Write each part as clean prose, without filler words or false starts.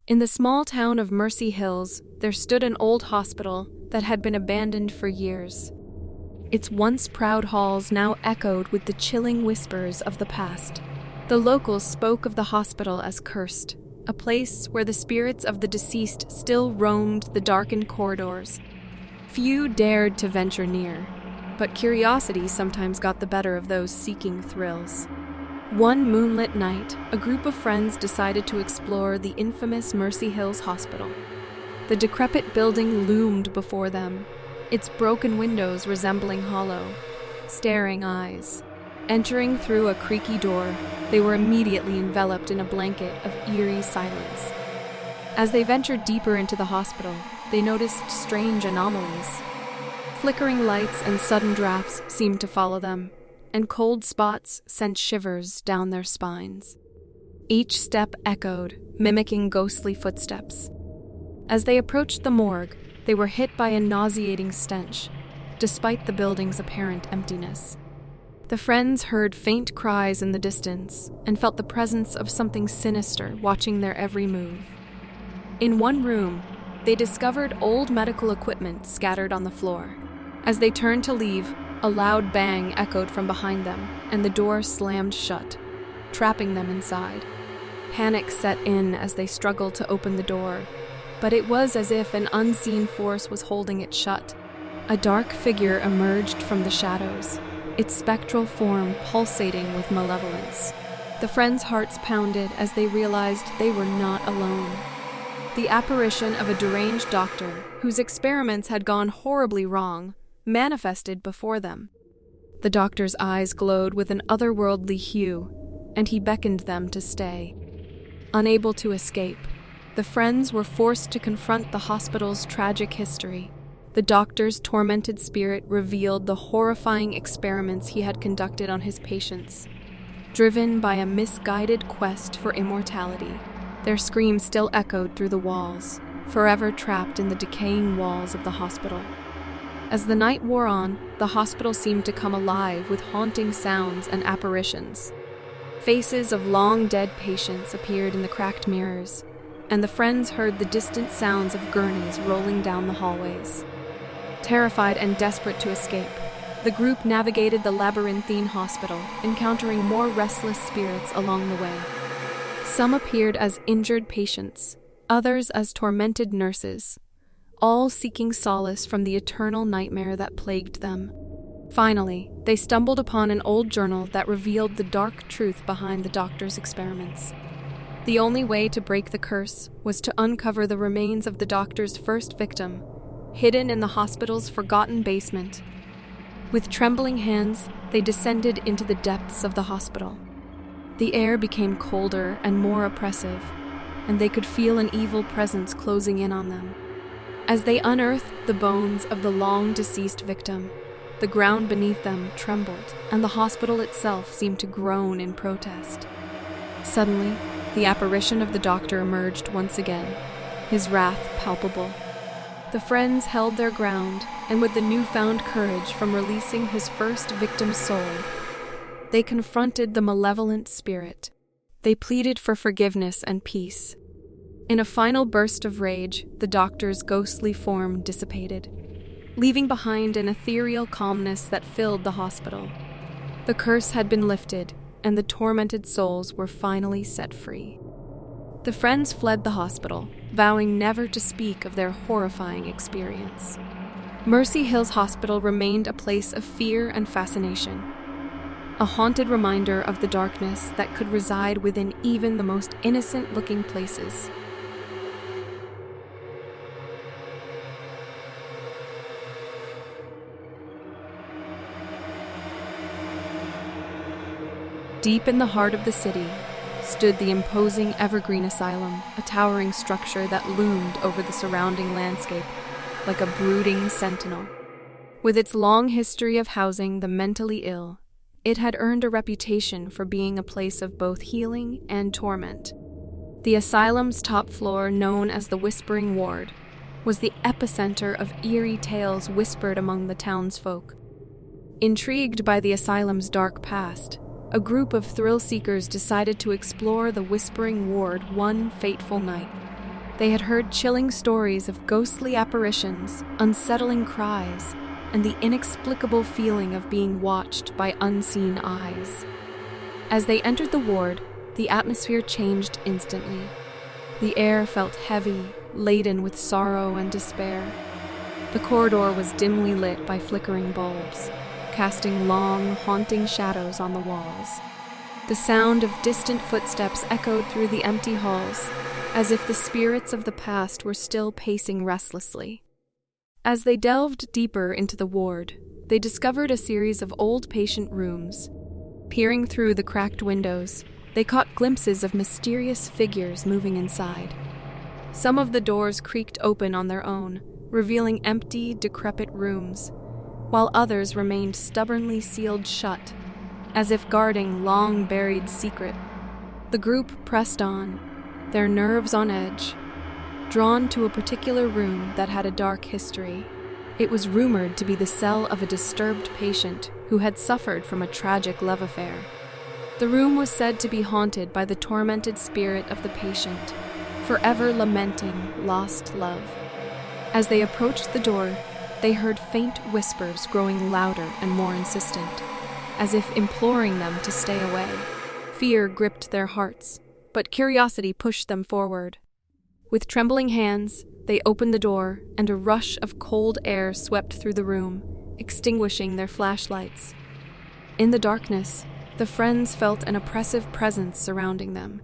In the small town of Mercy Hills, there stood an old hospital that had been abandoned for years. Its once proud halls now echoed with the chilling whispers of the past. The locals spoke of the hospital as cursed, a place where the spirits of the deceased still roamed the darkened corridors. Few dared to venture near, but curiosity sometimes got the better of those seeking thrills. One moonlit night, a group of friends decided to explore the infamous Mercy Hills Hospital. The decrepit building loomed before them, its broken windows resembling hollow, staring eyes. Entering through a creaky door, they were immediately enveloped in a blanket of eerie silence. As they ventured deeper into the hospital, they noticed strange anomalies. Flickering lights and sudden drafts seemed to follow them, and cold spots sent shivers down their spines. Each step echoed, mimicking ghostly footsteps. As they approached the morgue, they were hit by a nauseating stench, despite the building's apparent emptiness. The friends heard faint cries in the distance and felt the presence of something sinister watching their every move. In one room, they discovered old medical equipment scattered on the floor. As they turned to leave, a loud bang echoed from behind them, and the door slammed shut, trapping them inside. Panic set in as they struggled to open the door, but it was as if an unseen force was holding it shut. A dark figure emerged from the shadows, its spectral form pulsating with malevolence. The friends' hearts pounded as they realized they were not alone. The apparition of a deranged doctor, whose experiments had gone horribly wrong, manifested before them. The doctor's eyes glowed with an otherworldly hue, and he beckoned them to stay. Unable to escape, the friends were forced to confront the hospital's tragic history. The doctor's tormented spirit revealed the horrifying experiments he had conducted on his patients. Driven by a misguided quest for immortality, their screams still echoed through the walls, forever trapped in the decaying walls of the hospital. As the night wore on, the hospital seemed to come alive with haunting sounds and apparitions. Faces of long-dead patients appeared in the cracked mirrors, and the friends heard the distant sounds of gurneys rolling down the hallways. Terrified and desperate to escape, the group navigated the labyrinthine hospital, encountering more restless spirits along the way. Some appeared as injured patients, others as tormented nurses, all seeking solace from the eternal nightmare that plagued them. Finally, they stumbled upon an old journal that revealed the dark truth behind the doctor's experiments. The only way to break the curse was to uncover the remains of the doctor's first victim, hidden in the hospital's forgotten basement. With trembling hands, they descended into the depths of the hospital. The air became colder and more oppressive, and they could feel an evil presence closing in on them. As they unearthed the bones of the long-deceased victim, the ground beneath them trembled, and the hospital itself seemed to groan in protest. Suddenly, the apparition of the doctor emerged once again, his wrath palpable. The friends held their ground, and with the newfound courage from releasing his first victim's soul, they confronted the malevolent spirit. They pleaded for forgiveness and peace. In a final burst of rage, the doctor's ghostly form dissipated, leaving behind an ethereal calmness that filled the hospital. The curse had been lifted, and the tormented souls were finally set free. The friends fled the hospital, vowing never to speak of their horrifying experience. Mercy Hills Hospital remained a place of fear and fascination, a haunted reminder of the darkness that could reside within even the most innocent-looking places. Deep in the heart of the city stood the imposing Evergreen Asylum, a towering structure that loomed over the surrounding landscape like a brooding sentinel. With its long history of housing the mentally ill, it had earned a reputation for being a place of both healing and torment. The asylum's top floor, known as the Whispering Ward, was the epicenter of eerie tales whispered among the townsfolk. Intrigued by the asylum's dark past, a group of thrill-seekers decided to explore the Whispering Ward one fateful night. They had heard chilling stories of ghostly apparitions, unsettling cries, and the inexplicable feeling of being watched by unseen eyes. As they entered the ward, the atmosphere changed instantly. The air felt heavy, laden with sorrow and despair. The corridor was dimly lit by flickering bulbs, casting long, haunting shadows on the walls. The sound of distant footsteps echoed through the empty halls, as if the spirits of the past were still pacing restlessly. As they delved deeper into the ward, they discovered a series of old patient rooms. Peering through the cracked windows, they caught glimpses of mysterious figures moving inside. Some of the doors creaked open on their own, revealing empty, decrepit rooms, while others remained stubbornly sealed shut, as if guarding long-buried secret. The group pressed on, their nerves on edge, drawn to a particular room that had a dark history. It was rumored to be the cell of a disturbed patient who had suffered from a tragic love affair. The room was said to be haunted by the tormented spirit of the patient, forever lamenting lost love. As they approached the door, they heard faint whispers growing louder and more insistent, as if imploring them to stay away. Fear gripped their hearts, but curiosity pushed them forward. With trembling hands, they opened the door, and a rush of cold air swept through the room, extinguishing their flashlights. In the darkness, the friends felt an oppressive presence surrounding them.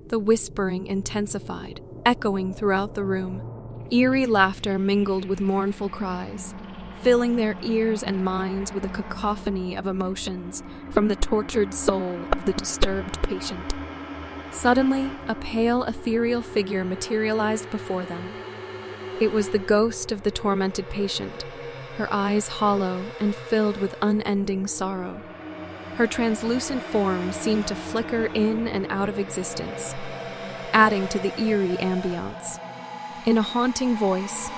The whispering intensified, echoing throughout the room. Eerie laughter mingled with mournful cries, filling their ears and minds with a cacophony of emotions from the tortured soul of the disturbed patient. Suddenly, a pale, ethereal figure materialized before them. It was the ghost of the tormented patient, her eyes hollow and filled with unending sorrow. Her translucent form seemed to flicker in and out of existence, adding to the eerie ambiance. In a haunting voice,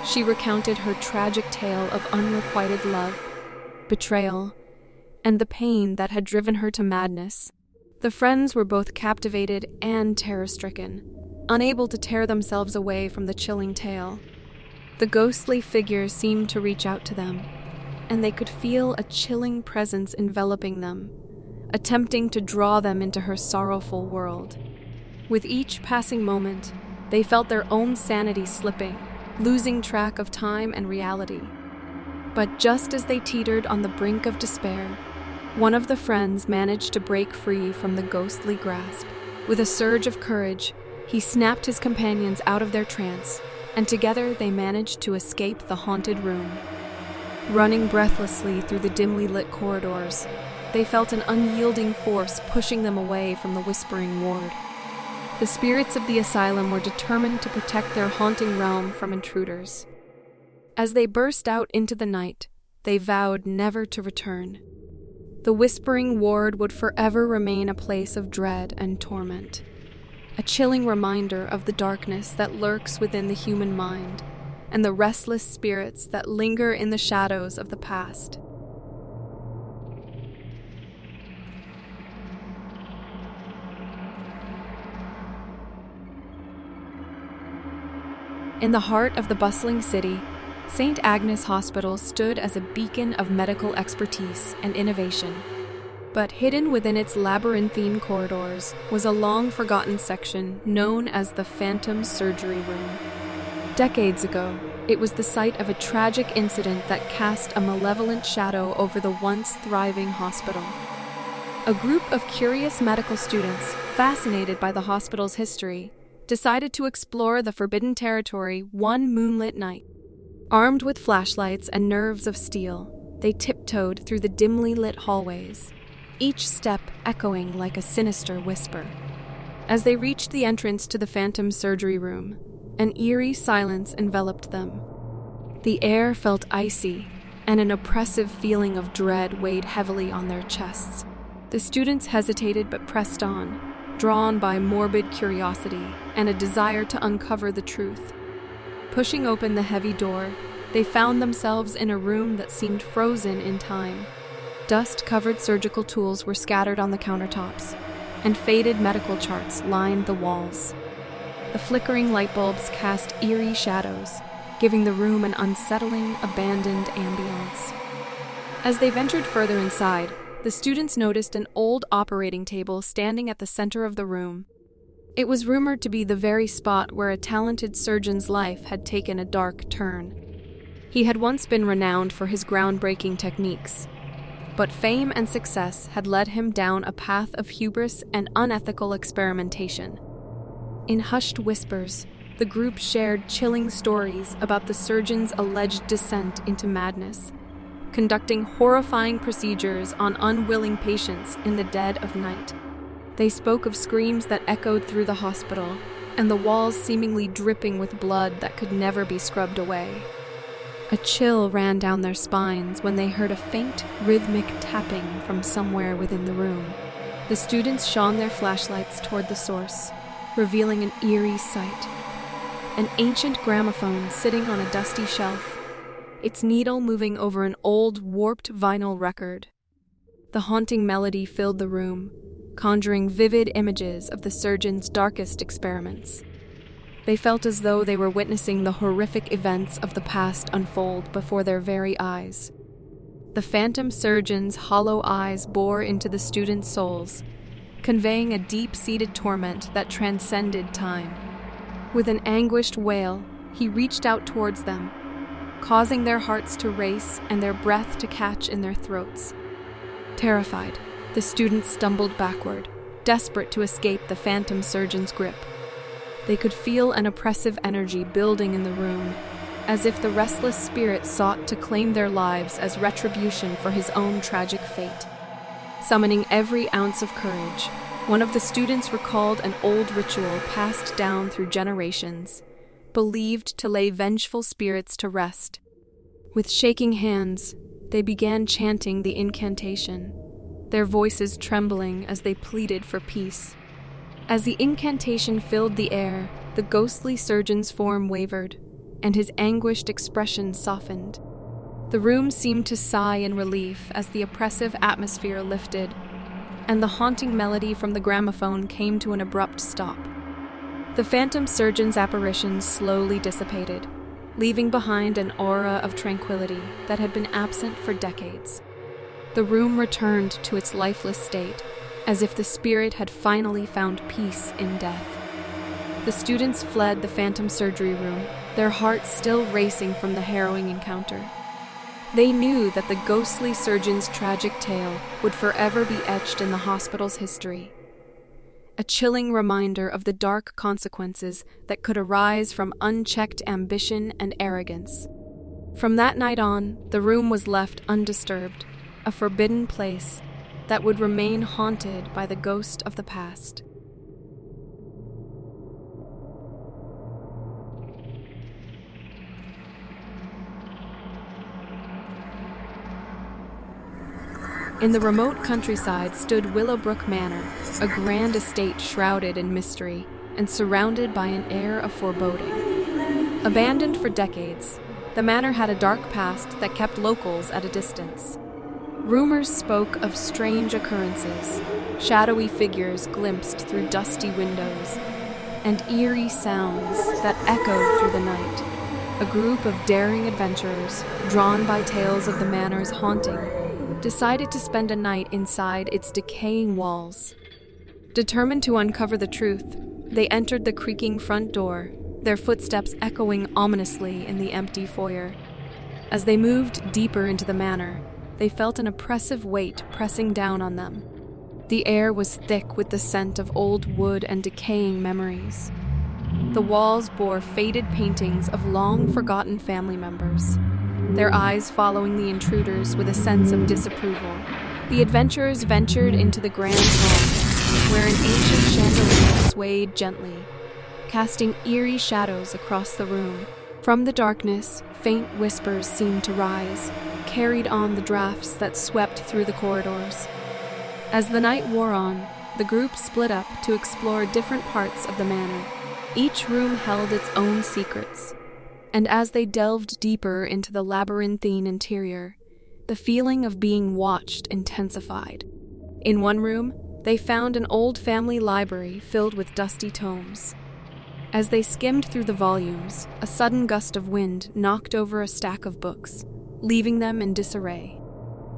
she recounted her tragic tale of unrequited love, betrayal, and the pain that had driven her to madness. The friends were both captivated and terror-stricken, unable to tear themselves away from the chilling tale. The ghostly figure seemed to reach out to them, and they could feel a chilling presence enveloping them, attempting to draw them into her sorrowful world. With each passing moment, they felt their own sanity slipping, losing track of time and reality. But just as they teetered on the brink of despair, one of the friends managed to break free from the ghostly grasp. With a surge of courage, he snapped his companions out of their trance, and together they managed to escape the haunted room. Running breathlessly through the dimly lit corridors, they felt an unyielding force pushing them away from the whispering ward. The spirits of the asylum were determined to protect their haunting realm from intruders. As they burst out into the night, they vowed never to return. The whispering ward would forever remain a place of dread and torment, a chilling reminder of the darkness that lurks within the human mind and the restless spirits that linger in the shadows of the past. In the heart of the bustling city, St. Agnes Hospital stood as a beacon of medical expertise and innovation. But hidden within its labyrinthine corridors was a long-forgotten section known as the Phantom Surgery Room. Decades ago, it was the site of a tragic incident that cast a malevolent shadow over the once thriving hospital. A group of curious medical students, fascinated by the hospital's history, decided to explore the forbidden territory one moonlit night. Armed with flashlights and nerves of steel, they tiptoed through the dimly lit hallways, each step echoing like a sinister whisper. As they reached the entrance to the Phantom Surgery Room, an eerie silence enveloped them. The air felt icy, and an oppressive feeling of dread weighed heavily on their chests. The students hesitated but pressed on, drawn by morbid curiosity and a desire to uncover the truth. Pushing open the heavy door, they found themselves in a room that seemed frozen in time. Dust-covered surgical tools were scattered on the countertops, and faded medical charts lined the walls. The flickering light bulbs cast eerie shadows, giving the room an unsettling, abandoned ambiance. As they ventured further inside, the students noticed an old operating table standing at the center of the room. It was rumored to be the very spot where a talented surgeon's life had taken a dark turn. He had once been renowned for his groundbreaking techniques, but fame and success had led him down a path of hubris and unethical experimentation. In hushed whispers, the group shared chilling stories about the surgeon's alleged descent into madness, conducting horrifying procedures on unwilling patients in the dead of night. They spoke of screams that echoed through the hospital, and the walls seemingly dripping with blood that could never be scrubbed away. A chill ran down their spines when they heard a faint, rhythmic tapping from somewhere within the room. The students shone their flashlights toward the source, revealing an eerie sight. An ancient gramophone sitting on a dusty shelf, its needle moving over an old, warped vinyl record. The haunting melody filled the room, conjuring vivid images of the surgeon's darkest experiments. They felt as though they were witnessing the horrific events of the past unfold before their very eyes. The phantom surgeon's hollow eyes bore into the students' souls, conveying a deep-seated torment that transcended time. With an anguished wail, he reached out towards them, causing their hearts to race and their breath to catch in their throats. Terrified, the students stumbled backward, desperate to escape the phantom surgeon's grip. They could feel an oppressive energy building in the room, as if the restless spirit sought to claim their lives as retribution for his own tragic fate. Summoning every ounce of courage, one of the students recalled an old ritual passed down through generations, believed to lay vengeful spirits to rest. With shaking hands, they began chanting the incantation, their voices trembling as they pleaded for peace. As the incantation filled the air, the ghostly surgeon's form wavered, and his anguished expression softened. The room seemed to sigh in relief as the oppressive atmosphere lifted, and the haunting melody from the gramophone came to an abrupt stop. The phantom surgeon's apparition slowly dissipated, leaving behind an aura of tranquility that had been absent for decades. The room returned to its lifeless state, as if the spirit had finally found peace in death. The students fled the phantom surgery room, their hearts still racing from the harrowing encounter. They knew that the ghostly surgeon's tragic tale would forever be etched in the hospital's history, a chilling reminder of the dark consequences that could arise from unchecked ambition and arrogance. From that night on, the room was left undisturbed, a forbidden place that would remain haunted by the ghost of the past. In the remote countryside stood Willowbrook Manor, a grand estate shrouded in mystery and surrounded by an air of foreboding. Abandoned for decades, the manor had a dark past that kept locals at a distance. Rumors spoke of strange occurrences, shadowy figures glimpsed through dusty windows, and eerie sounds that echoed through the night. A group of daring adventurers, drawn by tales of the manor's haunting, decided to spend a night inside its decaying walls. Determined to uncover the truth, they entered the creaking front door, their footsteps echoing ominously in the empty foyer. As they moved deeper into the manor, they felt an oppressive weight pressing down on them. The air was thick with the scent of old wood and decaying memories. The walls bore faded paintings of long-forgotten family members, their eyes following the intruders with a sense of disapproval. The adventurers ventured into the grand hall, where an ancient chandelier swayed gently, casting eerie shadows across the room. From the darkness, faint whispers seemed to rise, carried on the drafts that swept through the corridors. As the night wore on, the group split up to explore different parts of the manor. Each room held its own secrets, and as they delved deeper into the labyrinthine interior, the feeling of being watched intensified. In one room, they found an old family library filled with dusty tomes. As they skimmed through the volumes, a sudden gust of wind knocked over a stack of books, leaving them in disarray.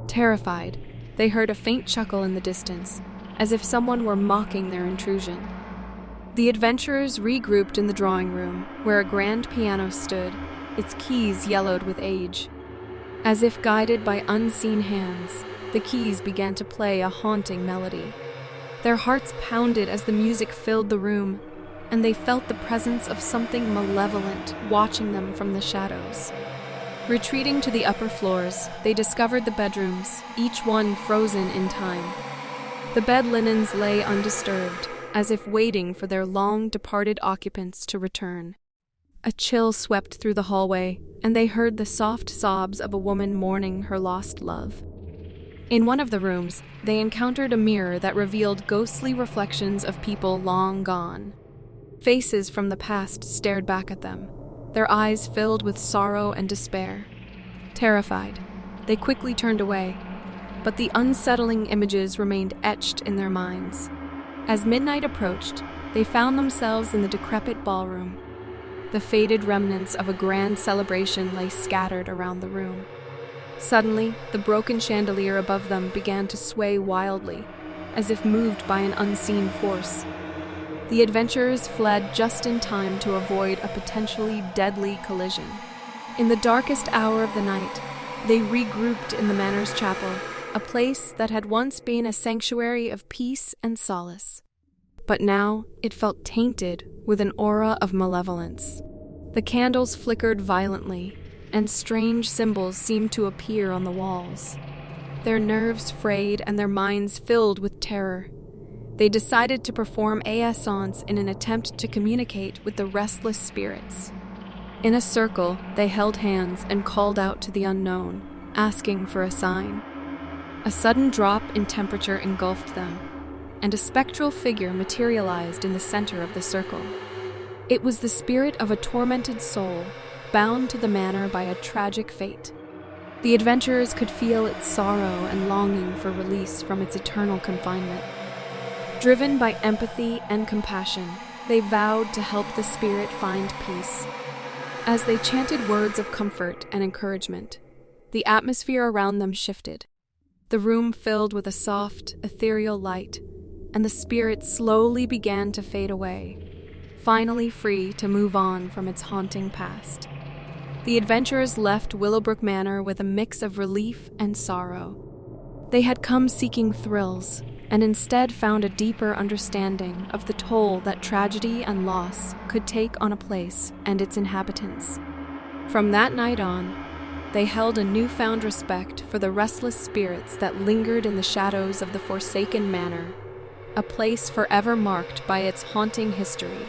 Terrified, they heard a faint chuckle in the distance, as if someone were mocking their intrusion. The adventurers regrouped in the drawing room, where a grand piano stood, its keys yellowed with age. As if guided by unseen hands, the keys began to play a haunting melody. Their hearts pounded as the music filled the room, and they felt the presence of something malevolent watching them from the shadows. Retreating to the upper floors, they discovered the bedrooms, each one frozen in time. The bed linens lay undisturbed, as if waiting for their long-departed occupants to return. A chill swept through the hallway, and they heard the soft sobs of a woman mourning her lost love. In one of the rooms, they encountered a mirror that revealed ghostly reflections of people long gone. Faces from the past stared back at them, their eyes filled with sorrow and despair. Terrified, they quickly turned away, but the unsettling images remained etched in their minds. As midnight approached, they found themselves in the decrepit ballroom. The faded remnants of a grand celebration lay scattered around the room. Suddenly, the broken chandelier above them began to sway wildly, as if moved by an unseen force. The adventurers fled just in time to avoid a potentially deadly collision. In the darkest hour of the night, they regrouped in the manor's chapel, a place that had once been a sanctuary of peace and solace. But now it felt tainted with an aura of malevolence. The candles flickered violently, and strange symbols seemed to appear on the walls. Their nerves frayed and their minds filled with terror. They decided to perform a essence in an attempt to communicate with the restless spirits. In a circle, they held hands and called out to the unknown, asking for a sign. A sudden drop in temperature engulfed them, and a spectral figure materialized in the center of the circle. It was the spirit of a tormented soul, bound to the manor by a tragic fate. The adventurers could feel its sorrow and longing for release from its eternal confinement. Driven by empathy and compassion, they vowed to help the spirit find peace. As they chanted words of comfort and encouragement, the atmosphere around them shifted. The room filled with a soft, ethereal light, and the spirit slowly began to fade away, finally free to move on from its haunting past. The adventurers left Willowbrook Manor with a mix of relief and sorrow. They had come seeking thrills, and instead found a deeper understanding of the toll that tragedy and loss could take on a place and its inhabitants. From that night on, they held a newfound respect for the restless spirits that lingered in the shadows of the forsaken manor, a place forever marked by its haunting history.